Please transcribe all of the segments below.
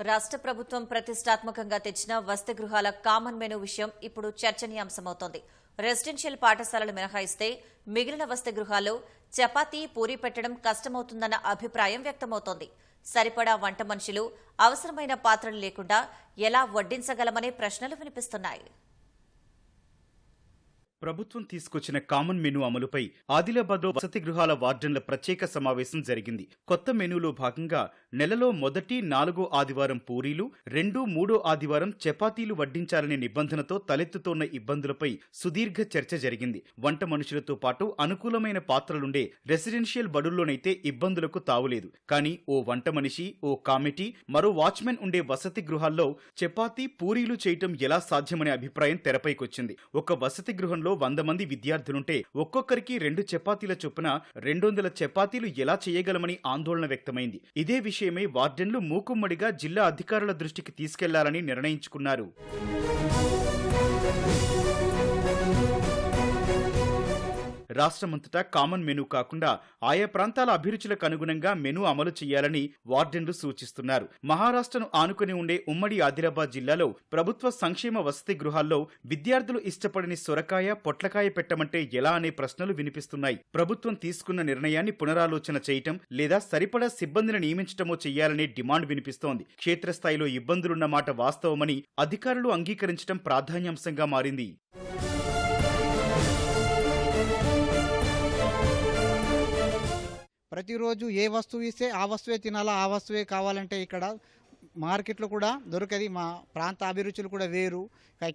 రాష్ట్ర ప్రభుత్వం ప్రతిష్టాత్మకంగా తెచ్చిన వసతి గృహాల కామన్ మెనూ విషయం ఇప్పుడు చర్చనీయాంశమవుతోంది. రెసిడెన్షియల్ పాఠశాలలు మినహాయిస్తే మిగిలిన వసతి గృహాల్లో చపాతీ, పూరీ పెట్టడం కష్టమవుతుందన్న అభిప్రాయం వ్యక్తమవుతోంది. సరిపడా వంట మనుషులు, అవసరమైన పాత్రలు లేకుండా ఎలా వడ్డించగలమనే ప్రశ్నలు వినిపిస్తున్నాయి. ప్రభుత్వం తీసుకొచ్చిన కామన్ మెనూ అమలుపై ఆదిలాబాద్లో వసతి గృహాల వార్డెన్ల ప్రత్యేక సమావేశం జరిగింది. కొత్త మెనూలో భాగంగా నెలలో మొదటి 4వ ఆదివారం పూరీలు, 2, 3వ ఆదివారం చపాతీలు వడ్డించాలనే నిబంధనతో తలెత్తుతోన్న ఇబ్బందులపై సుదీర్ఘ చర్చ జరిగింది. వంట మనుషులతో పాటు అనుకూలమైన పాత్రలుండే రెసిడెన్షియల్ బడుల్లోనైతే ఇబ్బందులకు తావులేదు. కానీ ఓ వంట మనిషి, ఓ కామెటీ, మరో వాచ్మెన్ ఉండే వసతి గృహాల్లో చపాతీ, పూరీలు చేయటం ఎలా సాధ్యమనే అభిప్రాయం తెరపైకొచ్చింది. ఒక వసతి గృహంలో 100 మంది విద్యార్థులుంటే ఒక్కొక్కరికి 2 చపాతీల చొప్పున 200 చపాతీలు ఎలా చేయగలమని ఆందోళన వ్యక్తమైంది. ఇదే విషయమై వార్డెన్లు మూకుమ్మడిగా జిల్లా అధికారుల దృష్టికి తీసుకెళ్లాలని నిర్ణయించుకున్నారు. రాష్ట్రమంతటా కామన్ మెనూ కాకుండా ఆయా ప్రాంతాల అభిరుచులకు అనుగుణంగా మెనూ అమలు చేయాలని వార్డెన్లు సూచిస్తున్నారు. మహారాష్ట్రను ఆనుకుని ఉండే ఉమ్మడి ఆదిలాబాద్ జిల్లాలో ప్రభుత్వ సంక్షేమ వసతి గృహాల్లో విద్యార్థులు ఇష్టపడని సొరకాయ, పొట్లకాయ పెట్టమంటే ఎలా అనే ప్రశ్నలు వినిపిస్తున్నాయి. ప్రభుత్వం తీసుకున్న నిర్ణయాన్ని పునరాలోచన చేయటం లేదా సరిపడా సిబ్బందిని నియమించటమో చేయాలనే డిమాండ్ వినిపిస్తోంది. క్షేత్రస్థాయిలో ఇబ్బందులున్న మాట వాస్తవమని అధికారులు అంగీకరించడం ప్రాధాన్యాంశంగా మారింది. ప్రతిరోజు ఏ వస్తువు ఇస్తే ఆ వస్తువే తినాలా, ఆ వస్తువే కావాలంటే ఇక్కడ మార్కెట్లో కూడా దొరకది. మా ప్రాంత అభిరుచులు కూడా వేరు.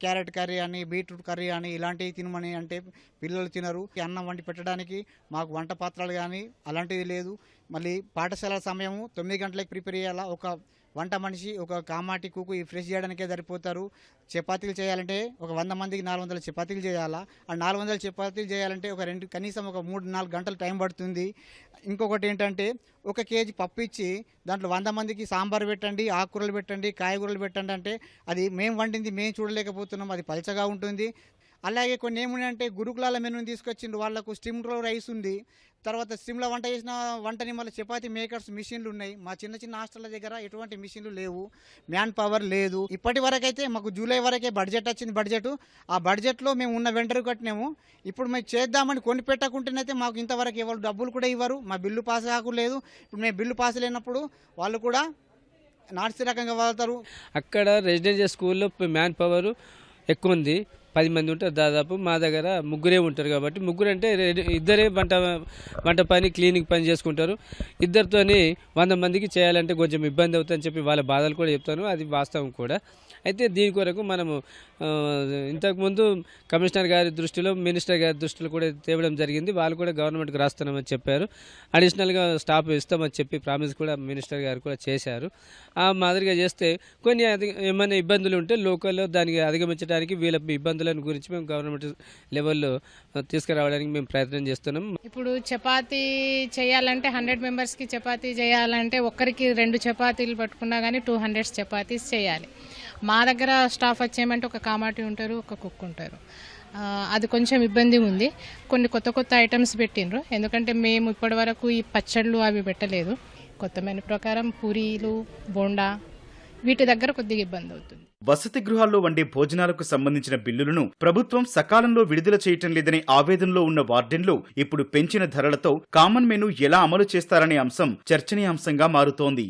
క్యారెట్ కర్రీ అని, బీట్రూట్ కర్రీ అని ఇలాంటివి తినమని అంటే పిల్లలు తినరు. అన్నం వండి పెట్టడానికి మాకు వంట పాత్రలు కానీ అలాంటిది లేదు. మళ్ళీ పాఠశాల సమయము 9 గంటలకు ప్రిపేర్ చేయాలా. ఒక వంట మనిషి, ఒక కామాటి కుకు ఫ్రెష్ చేయడానికే సరిపోతారు. చపాతీలు చేయాలంటే ఒక 100 మందికి 400 చపాతీలు చేయాలా. ఆ 400 చపాతీలు చేయాలంటే కనీసం ఒక 3-4 గంటలు టైం పడుతుంది. ఇంకొకటి ఏంటంటే 1 కేజీ పప్పు ఇచ్చి దాంట్లో 100 మందికి సాంబార్ పెట్టండి, ఆకుకూరలు పెట్టండి, కాయగూరలు పెట్టండి అంటే అది మేము వండింది మేము చూడలేకపోతున్నాం. అది పలచగా ఉంటుంది. అలాగే కొన్ని ఏమున్నాయంటే గురుకులాల మెనూని తీసుకొచ్చిండ్రు. వాళ్ళకు స్టీమ్లో రైస్ ఉంది. తర్వాత స్టీమ్లో వంట చేసిన వంటని మళ్ళీ చపాతీ మేకర్స్ మిషన్లు ఉన్నాయి. మా చిన్న చిన్న హాస్టల్ల దగ్గర ఎటువంటి మిషన్లు లేవు, మ్యాన్ పవర్ లేదు. ఇప్పటి వరకైతే మాకు జూలై వరకే బడ్జెట్ వచ్చింది. ఆ బడ్జెట్లో మేము ఉన్న వెంటనే కట్టినాము. ఇప్పుడు మేము చేద్దామని కొని పెట్టకుంటేనైతే మాకు ఇంతవరకు ఎవరు డబ్బులు కూడా ఇవ్వరు. మా బిల్లు పాస్ కాకూడలేదు. ఇప్పుడు మేము బిల్లు పాస్ లేనప్పుడు వాళ్ళు కూడా నాట్సి రకంగా వాళ్తారు. అక్కడ రెసిడెన్షియల్ స్కూల్లో మ్యాన్ పవర్ ఎక్కువ ఉంది. 10 మంది ఉంటారు దాదాపు. మా దగ్గర ముగ్గురే ఉంటారు కాబట్టి ముగ్గురు అంటే ఇద్దరే వంట పని, క్లీనింగ్ పని చేసుకుంటారు. ఇద్దరితోని 100 మందికి చేయాలంటే కొంచెం ఇబ్బంది అవుతుందని చెప్పి వాళ్ళ బాధలు కూడా చెప్తాను. అది వాస్తవం కూడా. అయితే దీని కొరకు మనము ఇంతకుముందు కమిషనర్ గారి దృష్టిలో, మినిస్టర్ గారి దృష్టిలో కూడా తేవడం జరిగింది. వాళ్ళు కూడా గవర్నమెంట్కి రాస్తున్నామని చెప్పారు. అడిషనల్గా స్టాఫ్ ఇస్తామని చెప్పి ప్రామిస్ కూడా మినిస్టర్ గారు కూడా చేశారు. ఆ మాదిరిగా చేస్తే కొన్ని ఏమైనా ఇబ్బందులు ఉంటే లోకల్లో దానికి అధిగమించడానికి వీళ్ళ ఇబ్బందులను గురించి మేము గవర్నమెంట్ లెవెల్లో తీసుకురావడానికి మేము ప్రయత్నం చేస్తున్నాం. ఇప్పుడు చపాతీ చేయాలంటే 100 మెంబర్స్కి చపాతీ చేయాలంటే ఒక్కరికి 2 చపాతీలు పట్టుకున్నా కానీ 200 చపాతీస్ చేయాలి. మా దగ్గర స్టాఫ్ వచ్చేయమంటే ఒక కామాటి ఉంటారు, ఒక కుక్ ఉంటారు. అది కొంచెం ఇబ్బంది ఉంది. కొన్ని కొత్త ఐటమ్స్ పెట్టిండ్రు. ఎందుకంటే మేము ఇప్పటి వరకు ఈ పచ్చళ్ళు అవి పెట్టలేదు. కొత్త మెనూ ప్రకారం పూరీలు, బోండా వీటి దగ్గర కొద్దిగా ఇబ్బంది అవుతుంది. వసతి గృహాల్లో వండే భోజనాలకు సంబంధించిన బిల్లులను ప్రభుత్వం సకాలంలో విడుదల చేయటం లేదనే ఆవేదనలో ఉన్న వార్డెన్లు ఇప్పుడు పెంచిన ధరలతో కామన్ మెనూ ఎలా అమలు చేస్తారనే అంశం చర్చనీయాంశంగా మారుతోంది.